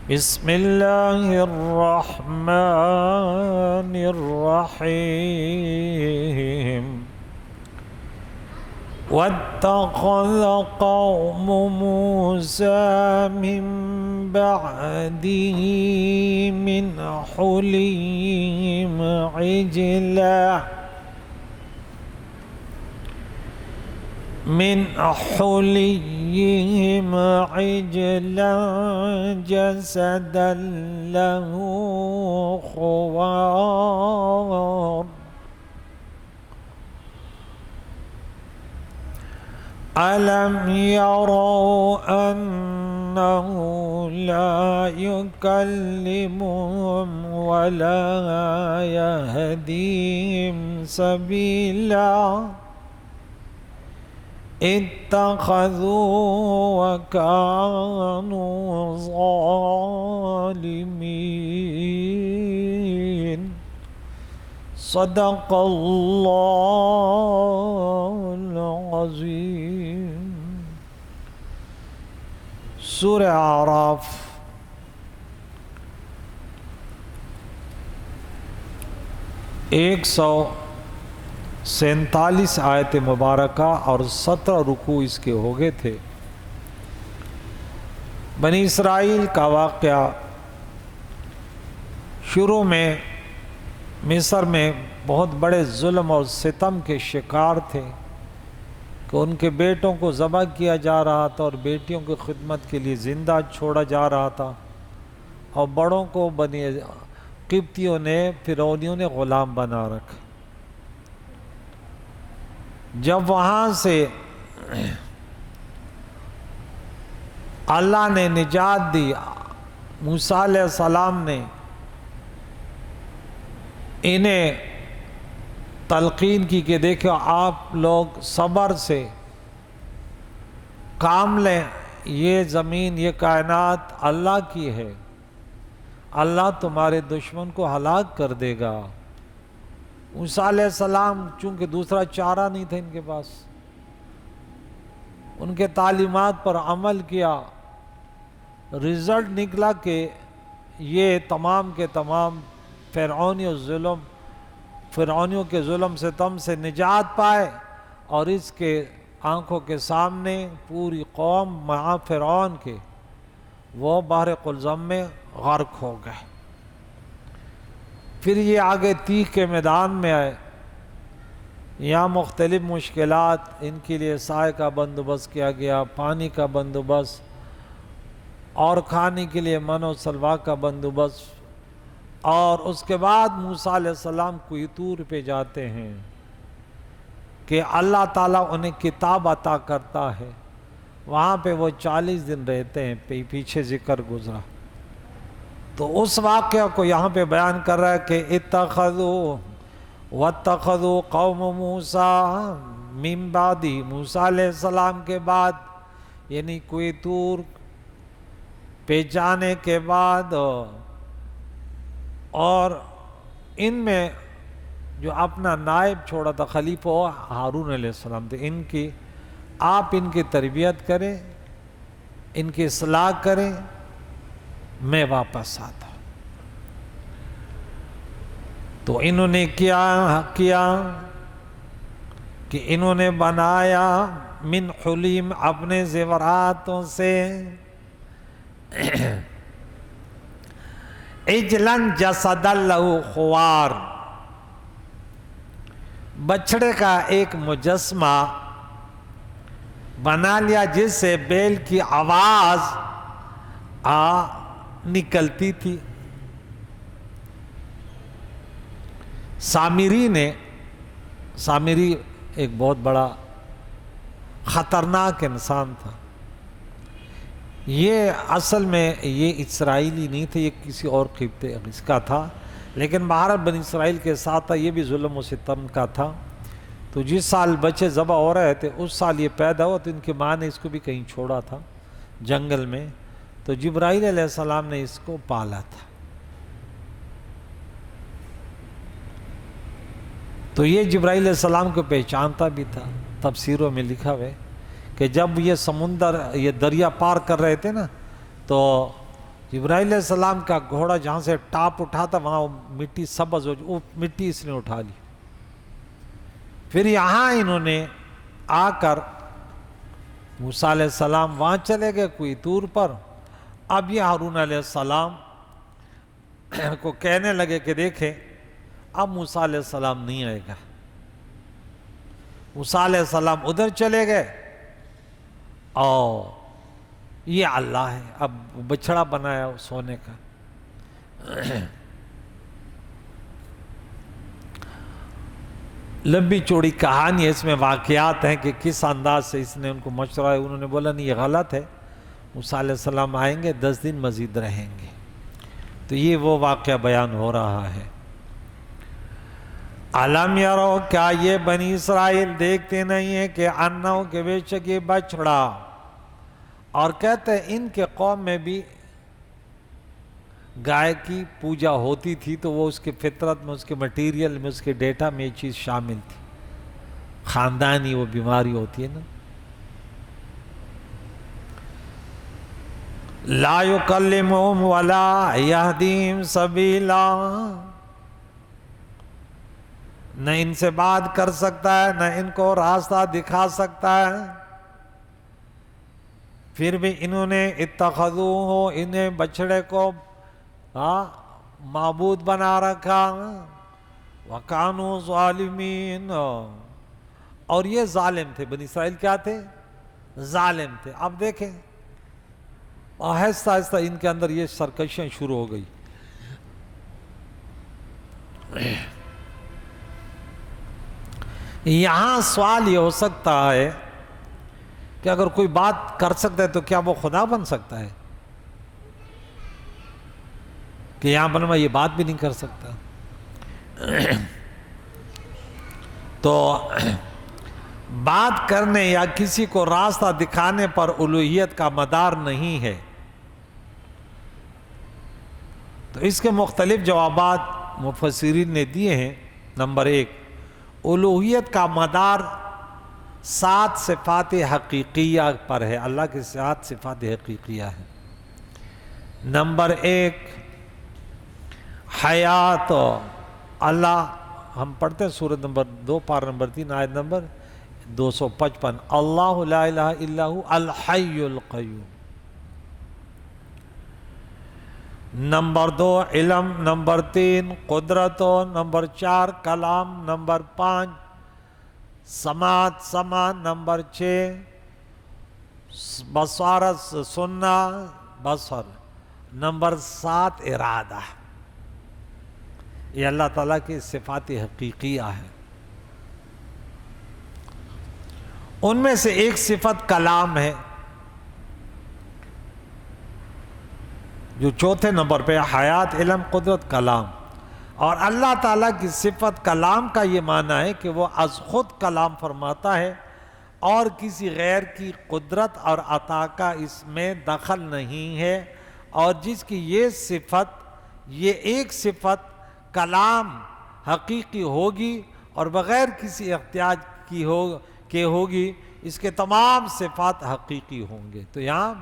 بسم الله الرحمن الرحيم واتخذ قوم موسى من بعده من حليهم عجلا جسدا له خوار ألم يروا أنه لا يكلمهم ولا يهديهم سبيلا اتخذوا وكانوا ظالمين صدق الله العظيم۔ سورہ اعراف ایک 147 آیت مبارکہ اور 17 رکوع اس کے ہو گئے تھے۔ بنی اسرائیل کا واقعہ شروع میں مصر میں بہت بڑے ظلم اور ستم کے شکار تھے کہ ان کے بیٹوں کو ذبح کیا جا رہا تھا اور بیٹیوں کی خدمت کے لیے زندہ چھوڑا جا رہا تھا، اور بڑوں کو بنی قبطیوں نے فرعونیوں نے غلام بنا رکھا۔ جب وہاں سے اللہ نے نجات دی، موسیٰ علیہ السلام نے انہیں تلقین کی کہ دیکھو آپ لوگ صبر سے کام لیں، یہ زمین یہ کائنات اللہ کی ہے، اللہ تمہارے دشمن کو ہلاک کر دے گا۔ موسیٰ علیہ السلام چونکہ دوسرا چارہ نہیں تھا ان کے پاس، ان کے تعلیمات پر عمل کیا، رزلٹ نکلا کہ یہ تمام کے تمام فرعونیوں کے ظلم ستم سے نجات پائے، اور اس کے آنکھوں کے سامنے پوری قوم مع فرعون کے وہ بحر قلزم میں غرق ہو گئے۔ پھر یہ آگے تیہ کے میدان میں آئے، یہاں مختلف مشکلات، ان کے لیے سائے کا بندوبست کیا گیا، پانی کا بندوبست، اور کھانے کے لیے من و سلوا کا بندوبست، اور اس کے بعد موسیٰ علیہ السلام کوہ طور پہ جاتے ہیں کہ اللہ تعالیٰ انہیں کتاب عطا کرتا ہے، وہاں پہ وہ 40 دن رہتے ہیں، پیچھے ذکر گزرا۔ تو اس واقعہ کو یہاں پہ بیان کر رہا ہے کہ واتخذوا قوم موسیٰ من بعدہ، موسیٰ علیہ السلام کے بعد یعنی کوہ طور پہ جانے کے بعد، اور ان میں جو اپنا نائب چھوڑا تھا خلیفہ ہارون علیہ السلام تھے، آپ ان کی تربیت کریں، ان کی اصلاح کریں، میں واپس آتا ہوں۔ تو انہوں نے کیا کہ انہوں نے بنایا من حلیم اپنے زیوراتوں سے عجلاً جسدا لہ خوار، بچڑے کا ایک مجسمہ بنا لیا جس سے بیل کی آواز نکلتی تھی۔ سامری ایک بہت بڑا خطرناک انسان تھا، یہ اصل میں یہ اسرائیلی نہیں تھے، یہ کسی اور خطے اس کا تھا، لیکن بہرحال بنی اسرائیل کے ساتھ تھا، یہ بھی ظلم و ستم کا تھا۔ تو جس سال بچے ذبح ہو رہے تھے اس سال یہ پیدا ہوا، تو ان کی ماں نے اس کو بھی کہیں چھوڑا تھا جنگل میں، تو جبرائیل علیہ السلام نے اس کو پالا تھا۔ تو یہ جبرائیل علیہ السلام کو پہچانتا بھی تھا، تفسیروں میں لکھا ہے کہ جب یہ سمندر یہ دریا پار کر رہے تھے نا، تو جبرائیل علیہ السلام کا گھوڑا جہاں سے ٹاپ اٹھا تھا وہاں مٹی سبز ہو، وہ مٹی اس نے اٹھا لی. پھر یہاں انہوں نے آ کر موسیٰ علیہ السلام وہاں چلے گئے کوئی طور پر. اب یہ ہارون علیہ السلام کو کہنے لگے کہ دیکھیں اب موسیٰ علیہ السلام نہیں آئے گا. موسیٰ علیہ السلام ادھر چلے گئے اور یہ اللہ ہے، اب بچڑا بنایا سونے کا. لمبی چوڑی کہانی ہے، اس میں واقعات ہیں کہ کس انداز سے اس نے ان کو مشورہ ہے. انہوں نے بولا نہیں یہ غلط ہے، موسیٰ علیہ السلام آئیں گے 10 دن مزید رہیں گے. تو یہ وہ واقعہ بیان ہو رہا ہے. علم یرو، کیا یہ بنی اسرائیل دیکھتے نہیں ہیں کہ انہو کہ بے شک یہ بچڑا. اور کہتے ہیں ان کے قوم میں بھی گائے کی پوجا ہوتی تھی، تو وہ اس کے فطرت میں، اس کے مٹیریل میں، اس کے ڈیٹا میں یہ چیز شامل تھی. خاندانی وہ بیماری ہوتی ہے نا. لا یکلمہم ولا یہدیہم سبیلا، نہ ان سے بات کر سکتا ہے، نہ ان کو راستہ دکھا سکتا ہے. پھر بھی انہوں نے اتخذوہ، انہیں بچڑے کو معبود بنا رکھا. وَكَانُوا ظَالِمِينَ، اور یہ ظالم تھے. بنی اسرائیل کیا تھے؟ ظالم تھے. اب دیکھیں آہستہ آہستہ ان کے اندر یہ سرکشیاں شروع ہو گئی. یہاں سوال یہ ہو سکتا ہے کہ اگر کوئی بات کر سکتا ہے تو کیا وہ خدا بن سکتا ہے؟ کہ یہاں بنوا یہ بات بھی نہیں کر سکتا. تو بات کرنے یا کسی کو راستہ دکھانے پر الوہیت کا مدار نہیں ہے. تو اس کے مختلف جوابات مفسرین نے دیے ہیں. نمبر 1، الوہیت کا مدار 7 صفات حقیقیہ پر ہے. اللہ کی 7 صفات حقیقیہ ہیں. نمبر 1، حیات. اللہ، ہم پڑھتے ہیں سورۃ نمبر 2 پارہ نمبر 3 آیت نمبر 255، اللہ لا الہ الا ہو الحی القیوم. نمبر 2، علم. نمبر 3، قدرت. نمبر 4، کلام. نمبر 5، سماعت، سمع. نمبر 6، بصارت، سننا، بصر. نمبر 7، ارادہ. یہ اللہ تعالیٰ کی صفات حقیقیہ ہے. ان میں سے ایک صفت کلام ہے جو چوتھے نمبر پہ، حیات، علم، قدرت، کلام. اور اللہ تعالیٰ کی صفت کلام کا یہ معنی ہے کہ وہ از خود کلام فرماتا ہے اور کسی غیر کی قدرت اور عطا کا اس میں دخل نہیں ہے. اور جس کی یہ صفت، یہ ایک صفت کلام حقیقی ہوگی اور بغیر کسی احتیاج کی ہوگی، اس کے تمام صفات حقیقی ہوں گے. تو یہاں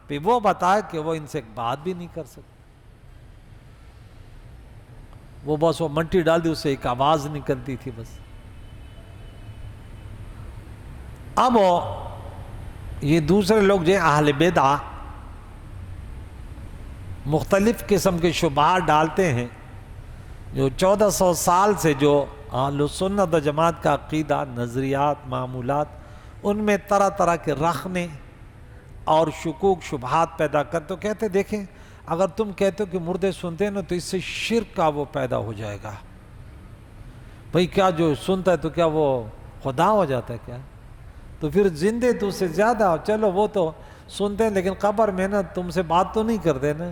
پہ وہ بتایا کہ وہ ان سے بات بھی نہیں کر سکتے. وہ بس وہ منٹی ڈال دی، اس سے ایک آواز نکلتی تھی بس. اب یہ دوسرے لوگ جو اہل بدع مختلف قسم کے شبہات ڈالتے ہیں، جو 1400 سال سے جو اہل سنت و جماعت کا عقیدہ، نظریات، معمولات، ان میں طرح طرح کے رخنے اور شکوک شبہات پیدا کرتے. تو کہتے دیکھیں اگر تم کہتے ہو کہ مردے سنتے ہیں نا تو اس سے شرک کا وہ پیدا ہو جائے گا. بھئی کیا جو سنتا ہے تو کیا وہ خدا ہو جاتا ہے کیا؟ تو پھر زندے تو اس سے زیادہ. چلو وہ تو سنتے ہیں لیکن قبر میں نا تم سے بات تو نہیں کرتے نا.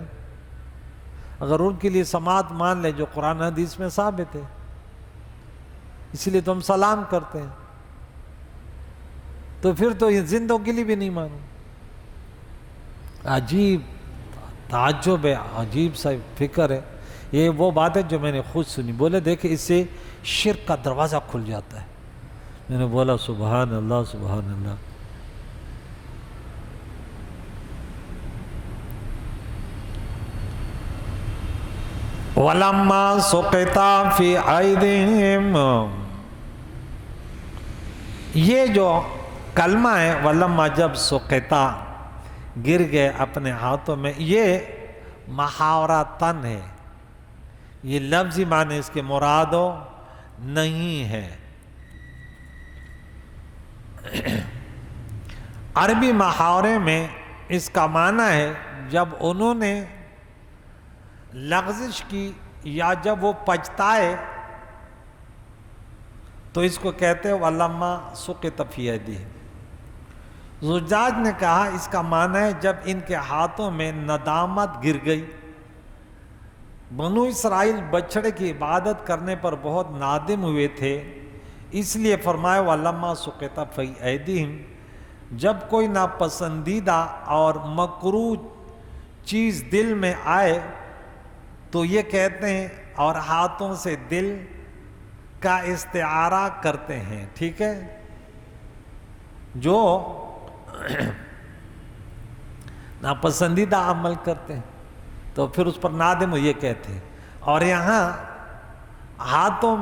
اگر ان کے لیے سماعت مان لیں جو قرآن حدیث میں ثابت ہے، اس لیے تم سلام کرتے ہیں، تو پھر تو یہ زندوں کے لیے بھی نہیں مانو. عجیب تعجب ہے، عجیب سا فکر ہے. یہ وہ بات ہے جو میں نے خود سنی. بولے دیکھیں اس سے شرک کا دروازہ کھل جاتا ہے. میں نے بولا سبحان اللہ سبحان اللہ. وَلَمَّا سُقِطَ فِي أَيْدِيهِمْ، یہ جو کلمہ ہے وَلَمَّا، جب سُقِطَ گر گئے اپنے ہاتھوں میں، یہ محاورہ تن ہے، یہ لفظی معنی اس کے مرادو نہیں ہے۔ عربی محاورے میں اس کا معنی ہے جب انہوں نے لغزش کی یا جب وہ پچھتائے تو اس کو کہتے ہیں وَلَمَّا سُقِطَ فِي أَيْدِيهِمْ۔ زجاج نے کہا اس کا معنی ہے جب ان کے ہاتھوں میں ندامت گر گئی۔ بنو اسرائیل بچڑے کی عبادت کرنے پر بہت نادم ہوئے تھے، اس لیے فرمایا وَلَمَّا سُقِطَ فِي أَيْدِيهِمْ، جب کوئی ناپسندیدہ اور مکروہ چیز دل میں آئے تو یہ کہتے ہیں، اور ہاتھوں سے دل کا استعارہ کرتے ہیں، ٹھیک ہے، جو ناپسندیدہ عمل کرتے ہیں تو پھر اس پر نادم ہو یہ کہتے ہیں، اور یہاں ہاتھوں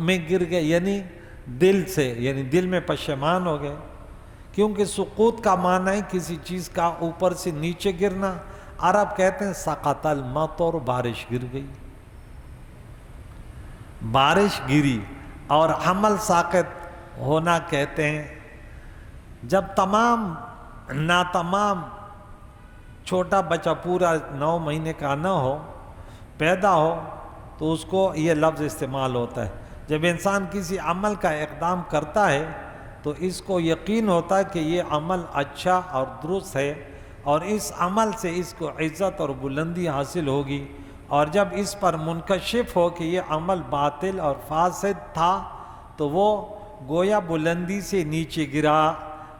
میں گر گئے یعنی دل سے، یعنی دل میں پشیمان ہو گئے، کیونکہ سقوط کا معنی ہے کسی چیز کا اوپر سے نیچے گرنا۔ عرب کہتے ہیں سقط المطر، بارش گر گئی، بارش گری، اور حمل ساقط ہونا کہتے ہیں جب تمام چھوٹا بچہ پورا 9 مہینے کا نہ ہو، پیدا ہو، تو اس کو یہ لفظ استعمال ہوتا ہے۔ جب انسان کسی عمل کا اقدام کرتا ہے تو اس کو یقین ہوتا ہے کہ یہ عمل اچھا اور درست ہے، اور اس عمل سے اس کو عزت اور بلندی حاصل ہوگی، اور جب اس پر منکشف ہو کہ یہ عمل باطل اور فاسد تھا تو وہ گویا بلندی سے نیچے گرا،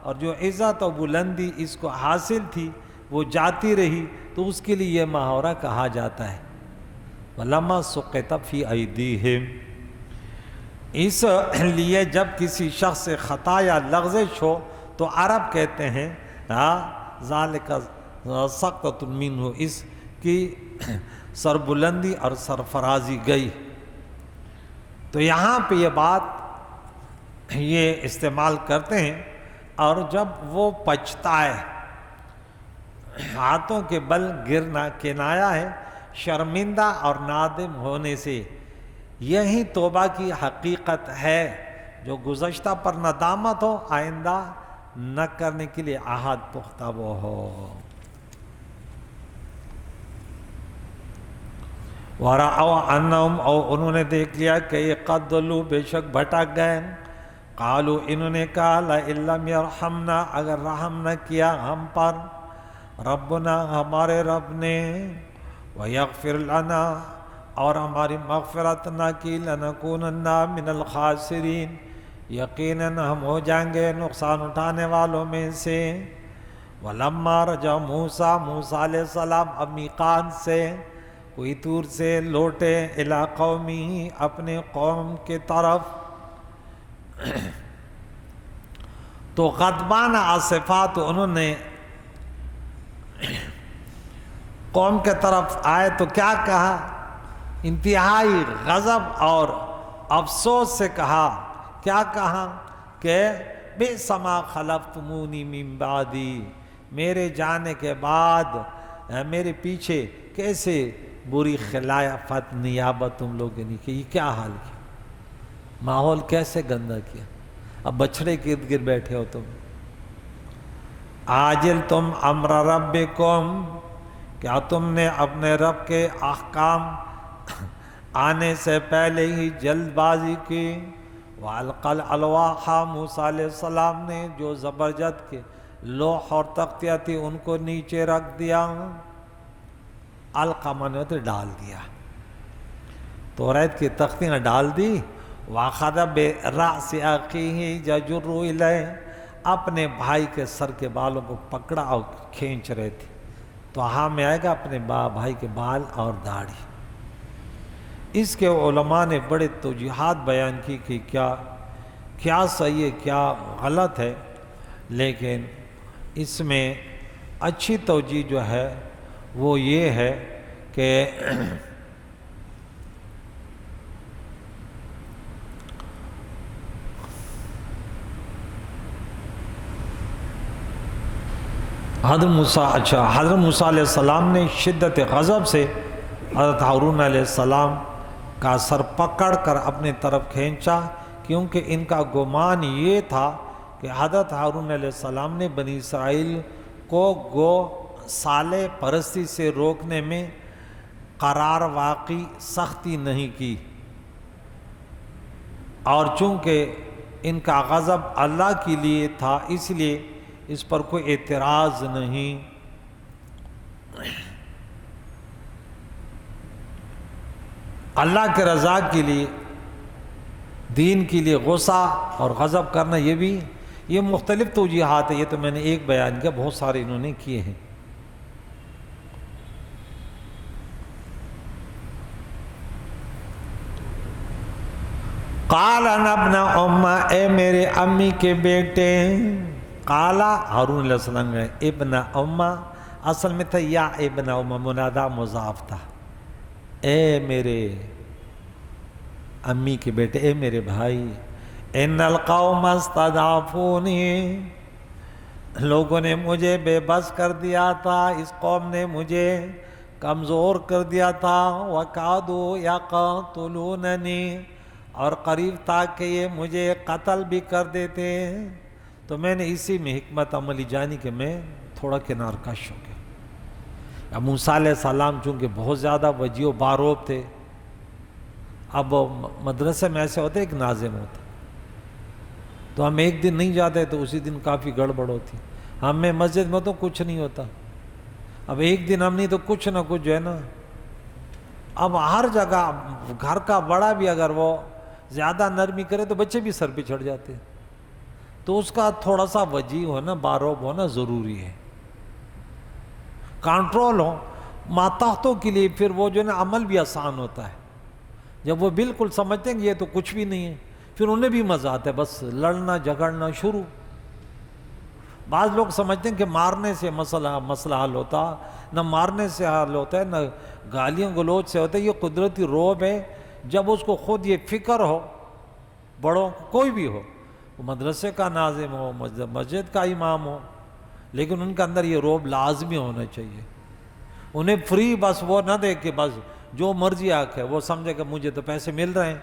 اور جو عزت اور بلندی اس کو حاصل تھی وہ جاتی رہی، تو اس کے لیے یہ محاورہ کہا جاتا ہے وَلَمَّا سُقِطَ فِي أَيْدِيهِمْ۔ اس لیے جب کسی شخص سے خطا یا لغزش ہو تو عرب کہتے ہیں ذَلِكَ سَقْطَةٌ مِّنْهُ، اس کی سربلندی اور سرفرازی گئی۔ تو یہاں پہ یہ بات یہ استعمال کرتے ہیں، اور جب وہ پچھتائے، ہاتھوں کے بل گرنا کنایا ہے شرمندہ اور نادم ہونے سے۔ یہی توبہ کی حقیقت ہے، جو گزشتہ پر ندامت ہو، آئندہ نہ کرنے کے لیے عہد پختہ وہ ہو۔ وَرَأَوْا أَنَّهُمْ، اور انہوں نے دیکھ لیا کہ یہ قَدْ ضَلُّوا، بے شک بھٹک گئے۔ قالوا، انہوں نے کہا لَئِن لَّمْ يَرْحَمْنَا، اگر رحم نہ کیا ہم پر ربنا، ہمارے رب نے، وَيَغْفِرْ لَنَا، اور ہماری مغفرت نہ کی، لَنَكُونَنَّ مِنَ الْخَاسِرِينَ، یقیناً ہم ہو جائیں گے نقصان اٹھانے والوں میں سے۔ وَلَمَّا رَجَعَ مُوسیٰ، موسیٰ علیہ السلام اب میقات سے، کوئی طور سے لوٹے، اِلیٰ قَوْمِهِ، اپنے قوم کے طرف، تو غضبان آصفا، تو انہوں نے قوم کے طرف آئے تو کیا کہا؟ انتہائی غضب اور افسوس سے کہا، کیا کہا کہ بئس ما خلفتمونی من بعدی، میرے جانے کے بعد میرے پیچھے کیسے بری خلافت نیابت تم لوگوں نے کی، یہ کیا حال کیا، ماحول کیسے گندا کیا، اب بچھڑے کے ارد گرد بیٹھے ہو تم۔ عاجل تم امر ربکم، کیا تم نے اپنے رب کے احکام آنے سے پہلے ہی جلد بازی کی؟ وَأَلْقَى الْأَلْوَاحَ، موسیٰ علیہ السلام نے جو زبرجد کے لوح اور تختیاں تھی ان کو نیچے رکھ دیا۔ القا مانے ہوتے ڈال دیا، توریت کی تختیاں ڈال دی۔ وَأَخَذَ بِرَأْسِ أَخِيهِ يَجُرُّ إِلَيْهِ، اپنے بھائی کے سر کے بالوں کو پکڑا اور کھینچ رہے تھے۔ تو ہاں میں آئے گا اپنے بھائی کے بال اور داڑھی۔ اس کے علماء نے بڑے توجیحات بیان کی کہ کیا صحیح ہے کیا غلط ہے، لیکن اس میں اچھی توجیہ جو ہے وہ یہ ہے کہ حضرت موسیٰ علیہ السلام نے شدت غضب سے حضرت ہارون علیہ السلام کا سر پکڑ کر اپنے طرف کھینچا، کیونکہ ان کا گمان یہ تھا کہ حضرت ہارون علیہ السلام نے بنی اسرائیل کو گو صالح پرستی سے روکنے میں قرار واقعی سختی نہیں کی، اور چونکہ ان کا غضب اللہ کے لیے تھا اس لیے اس پر کوئی اعتراض نہیں۔ اللہ کے رضا کے لیے، دین کے لیے غصہ اور غضب کرنا، یہ مختلف توجیہات ہیں۔ یہ تو میں نے ایک بیان کیا، بہت سارے انہوں نے کیے ہیں۔ قال انا ابن امہ، اے میرے امی کے بیٹے۔ قالا ہارون علیہ السلام نے ابن امہ، اصل میں تھا یا ابن امہ، منادہ مضاف تھا، اے میرے امی کے بیٹے، اے میرے بھائی۔ ان القوم استضعفونی، لوگوں نے مجھے بے بس کر دیا تھا، اس قوم نے مجھے کمزور کر دیا تھا۔ وَقَعْدُوا يَقْتُلُونَنِي، اور قریب تھا کہ یہ مجھے قتل بھی کر دیتے۔ تو میں نے اسی میں حکمت عملی جانی کہ میں تھوڑا کنار کش ہو گیا۔ اب موسیٰ علیہ السلام چونکہ بہت زیادہ وجیح و باروب تھے، اب مدرسے میں ایسے ہوتے ایک ناظم ہوتا، تو ہم ایک دن نہیں جاتے تو اسی دن کافی گڑبڑ ہوتی۔ ہم میں مسجد میں تو کچھ نہیں ہوتا، اب ایک دن ہم نہیں تو کچھ نہ کچھ جو ہے نا، اب ہر جگہ گھر کا بڑا بھی اگر وہ زیادہ نرمی کرے تو بچے بھی سر پہ چڑھ جاتے، تو اس کا تھوڑا سا وجیح ہونا، باروب ہونا ضروری ہے، کنٹرول ہو ماتحتوں کے لیے۔ پھر وہ جو ہے نا عمل بھی آسان ہوتا ہے، جب وہ بالکل سمجھتے ہیں کہ یہ تو کچھ بھی نہیں ہے، پھر انہیں بھی مزہ آتا ہے، بس لڑنا جھگڑنا شروع۔ بعض لوگ سمجھتے ہیں کہ مارنے سے مسئلہ حل ہوتا، نہ مارنے سے حل ہوتا ہے، نہ گالیاں گلوچ سے ہوتا ہے۔ یہ قدرتی روب ہے، جب اس کو خود یہ فکر ہو، بڑوں کوئی بھی ہو، وہ مدرسے کا ناظم ہو، مسجد کا امام ہو، لیکن ان کے اندر یہ روب لازمی ہونا چاہیے۔ انہیں فری بس وہ نہ دے کہ بس جو مرضی آکھے، وہ سمجھے کہ مجھے تو پیسے مل رہے ہیں،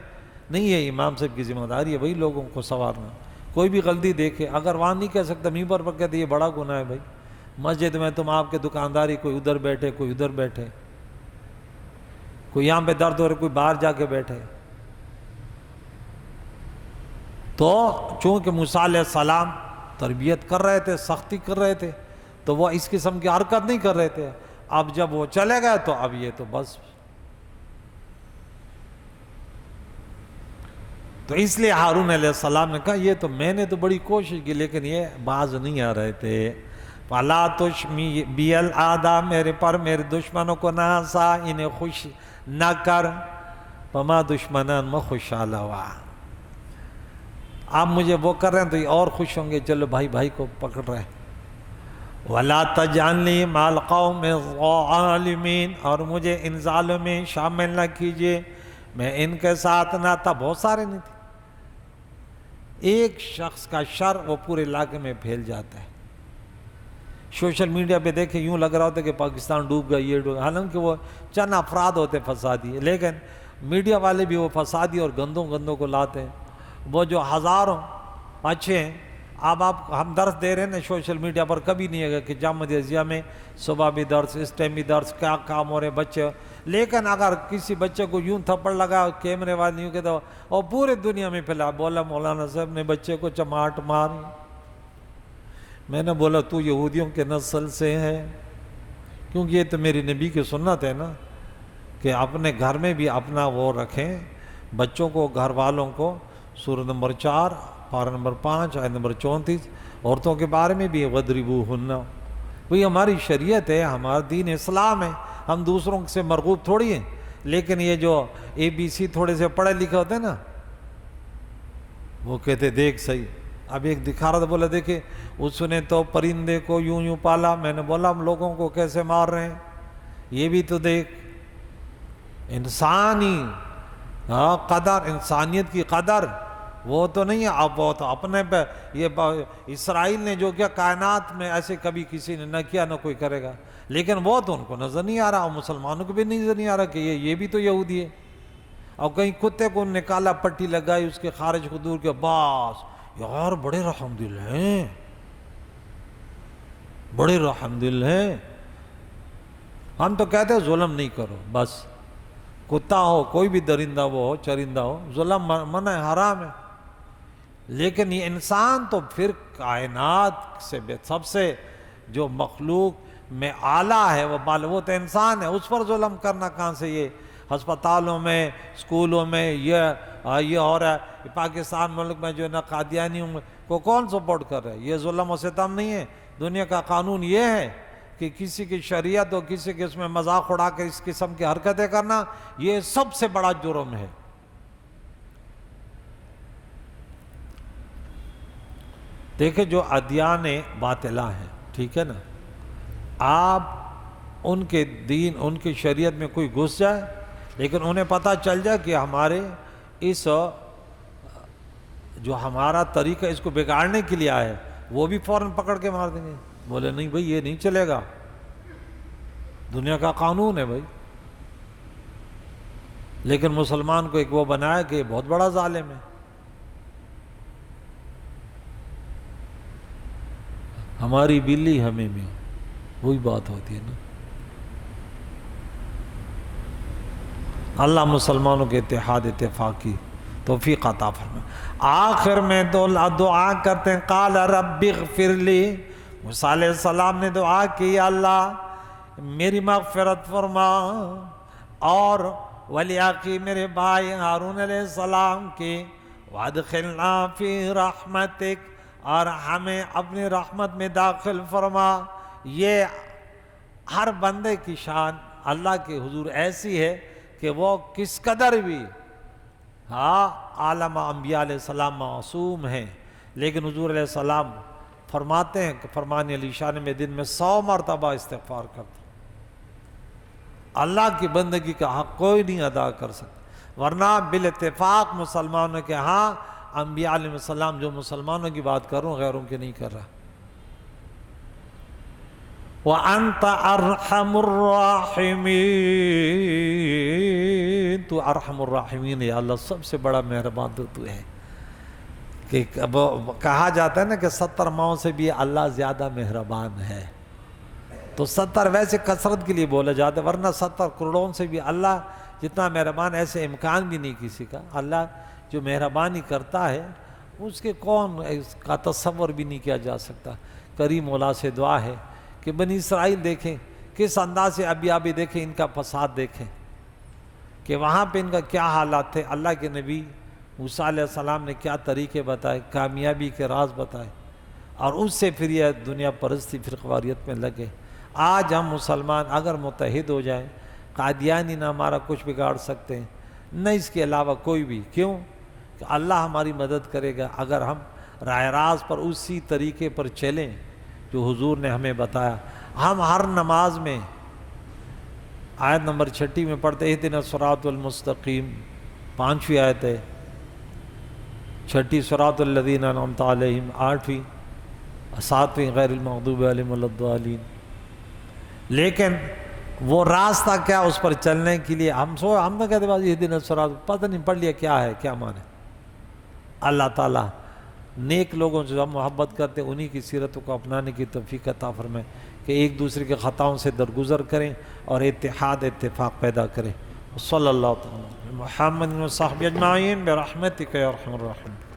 نہیں ہے۔ امام صاحب کی ذمہ داری ہے وہی لوگوں کو سنوارنا۔ کوئی بھی غلطی دیکھے، اگر وہاں نہیں کہہ سکتا ممبر پر کہتے یہ بڑا گناہ ہے بھائی، مسجد میں تم آپ کے دکانداری، کوئی ادھر بیٹھے کوئی ادھر بیٹھے، کوئی یہاں پہ درد ہو رہا، کوئی باہر جا کے بیٹھے۔ تو چونکہ موسیٰ علیہ السلام تربیت کر رہے تھے، سختی کر رہے تھے، تو وہ اس قسم کی حرکت نہیں کر رہے تھے۔ اب جب وہ چلے گئے تو اب یہ تو بس، تو اس لیے ہارون علیہ السلام نے کہا یہ تو میں نے تو بڑی کوشش کی لیکن یہ باز نہیں آ رہے تھے۔ فَلَا تُشْمِي بِيَ الْأَعْدَاءَ، میرے پر میرے دشمنوں کو نہ ہنسا، انہیں خوش نہ کر، فَمَا دشمنان میں خوشحال ہوا۔ آپ مجھے وہ کر رہے ہیں تو یہ اور خوش ہوں گے، چلو بھائی بھائی کو پکڑ رہے ہیں۔ وَلَا تَجْعَلْنِي مَعَ الْقَوْمِ الظَّالِمِينَ، اور مجھے ان ظالموں میں شامل نہ کیجئے، میں ان کے ساتھ نہ تھا۔ بہت سارے نہیں تھے، ایک شخص کا شر وہ پورے علاقے میں پھیل جاتا ہے۔ سوشل میڈیا پہ دیکھیں یوں لگ رہا ہوتا ہے کہ پاکستان ڈوب گیا، یہ ڈوب گیا، حالانکہ وہ چند افراد ہوتے فسادی، لیکن میڈیا والے بھی وہ فسادی اور گندوں کو لاتے ہیں۔ وہ جو ہزاروں اچھے ہیں، اب ہم درس دے رہے ہیں نا سوشل میڈیا پر، کبھی نہیں ہے کہ جامعہ ازیہ میں صبح بھی درس، اس ٹائم بھی درس، کیا کام ہو رہے بچے، لیکن اگر کسی بچے کو یوں تھپڑ لگا کیمرے والے یوں کہتا اور پورے دنیا میں پھیلا، بولا مولانا صاحب نے بچے کو چماٹ ماری۔ میں نے بولا تو یہودیوں کے نسل سے ہے، کیونکہ یہ تو میری نبی کی سنت ہے نا کہ اپنے گھر میں بھی اپنا وہ رکھیں، بچوں کو، گھر والوں کو۔ سورہ نمبر 4 پارہ نمبر 5 آیت نمبر 34، عورتوں کے بارے میں بھی وَضْرِبُوهُنَّ، وہی ہماری شریعت ہے، ہمارا دین اسلام ہے، ہم دوسروں سے مرغوب تھوڑی ہیں۔ لیکن یہ جو ABC تھوڑے سے پڑھے لکھے ہوتے ہیں نا، وہ کہتے دیکھ صحیح، اب ایک دکھا رہا تھا، بولا دیکھیں اس نے تو پرندے کو یوں پالا، میں نے بولا ہم لوگوں کو کیسے مار رہے ہیں، یہ بھی تو دیکھ۔ انسانی قدر، انسانیت کی قدر وہ تو نہیں ہے، اب وہ تو اپنے پہ یہ اسرائیل نے جو کیا کائنات میں ایسے کبھی کسی نے نہ کیا نہ کوئی کرے گا، لیکن وہ تو ان کو نظر نہیں آ رہا، اور مسلمانوں کو بھی نظر نہیں آ رہا کہ یہ بھی تو یہودی ہے۔ اور کہیں کتے کو نکالا، پٹی لگائی اس کے خارج کو دور کے، باس یار بڑے رحم دل ہیں، بڑے رحم دل ہیں۔ ہم تو کہتے ہیں ظلم نہیں کرو، بس کتا ہو کوئی بھی درندہ وہ ہو چرندہ ہو، ظلم منع ہے، حرام ہے۔ لیکن یہ انسان تو پھر کائنات سے سب سے جو مخلوق میں اعلیٰ ہے وہ تو انسان ہے، اس پر ظلم کرنا کہاں سے؟ یہ ہسپتالوں میں، اسکولوں میں یہ ہو رہا ہے، پاکستان ملک میں جو ہے نا قادیانیوں کو کون سپورٹ کر رہا ہے؟ یہ ظلم و ستم نہیں ہے۔ دنیا کا قانون یہ ہے کہ کسی کی شریعت اور کسی کے اس میں مذاق اڑا کر اس قسم کی حرکتیں کرنا، یہ سب سے بڑا جرم ہے۔ دیکھیں جو ادیان باطلہ ہیں، ٹھیک ہے نا، آپ ان کے دین ان کی شریعت میں کوئی گھس جائے، لیکن انہیں پتہ چل جائے کہ ہمارے اس جو ہمارا طریقہ اس کو بگاڑنے کے لیے آئے، وہ بھی فوراً پکڑ کے مار دیں گے، بولے نہیں بھائی یہ نہیں چلے گا، دنیا کا قانون ہے بھائی۔ لیکن مسلمان کو ایک وہ بنایا کہ یہ بہت بڑا ظالم ہے۔ ہماری بلی ہمیں میں، وہی بات ہوتی ہے نا۔ اللہ مسلمانوں کے اتحاد اتفاق کی توفیق عطا فرمائے۔ آخر میں دعا کرتے ہیں، قال رب اغفر لی، موسیٰ علیہ السلام نے دعا کی، اللہ میری مغفرت فرما، اور ولی میرے بھائی ہارون علیہ السلام کی، وادخلنا فی رحمتک، اور ہمیں اپنی رحمت میں داخل فرما۔ یہ ہر بندے کی شان اللہ کے حضور ایسی ہے کہ وہ کس قدر بھی عالم انبیاء علیہ السلام معصوم ہیں، لیکن حضور علیہ السلام فرماتے ہیں کہ فرمان علی شان میں دن میں 100 مرتبہ استغفار کرتا، اللہ کی بندگی کا حق کوئی نہیں ادا کر سکتا، ورنہ بالاتفاق مسلمانوں کے ہاں انبیاء علیہ السلام، جو مسلمانوں کی بات کر رہا ہوں غیروں کی نہیں کر رہا۔ وَأَنْتَ أَرْحَمُ الرَّاحِمِينَ، تو ارحم الراحمین ہے یا اللہ، سب سے بڑا مہربان تو ہے۔ کہ کہا جاتا ہے نا کہ 70 ماؤں سے بھی اللہ زیادہ مہربان ہے، تو 70 ویسے کثرت کے لیے بولا جاتا ہے، ورنہ 70 کروڑوں سے بھی اللہ جتنا مہربان، ایسے امکان بھی نہیں کسی کا۔ اللہ جو مہربانی کرتا ہے اس کے کون اس کا تصور بھی نہیں کیا جا سکتا۔ کریم مولا سے دعا ہے کہ بنی اسرائیل دیکھیں کس انداز سے، ابھی دیکھیں ان کا فساد، دیکھیں کہ وہاں پہ ان کا کیا حالات تھے۔ اللہ کے نبی موسیٰ علیہ السلام نے کیا طریقے بتائے، کامیابی کے راز بتائے، اور اس سے پھر یہ دنیا پرستی فرقواریت میں لگے۔ آج ہم مسلمان اگر متحد ہو جائیں، قادیانی نہ ہمارا کچھ بگاڑ سکتے ہیں، نہ اس کے علاوہ کوئی بھی۔ کیوں؟ کہ اللہ ہماری مدد کرے گا اگر ہم راہ راست پر اسی طریقے پر چلیں جو حضور نے ہمیں بتایا۔ ہم ہر نماز میں آیت نمبر 6 میں پڑھتے اہدنا الصراط المستقیم، 5ویں آیت ہے، 6 صراط الذین انعمت علیہم، 8ویں، 7ویں غیر المغضوب علیہم ولا الضالین۔ لیکن وہ راستہ کیا اس پر چلنے کے لیے ہم نہ کہتے بس اہدنا الصراط، پتہ نہیں پڑھ لیا کیا ہے کیا معنی۔ اللہ تعالیٰ نیک لوگوں سے ہم محبت کرتے ہیں، انہی کی سیرتوں کو اپنانے کی توفیق عطا فرمائے کہ ایک دوسرے کے خطاؤں سے درگزر کریں اور اتحاد اتفاق پیدا کریں۔ صلی اللہ تعالیٰ محمد و صحبہ اجمعین برحمتک یا ارحم الراحمین۔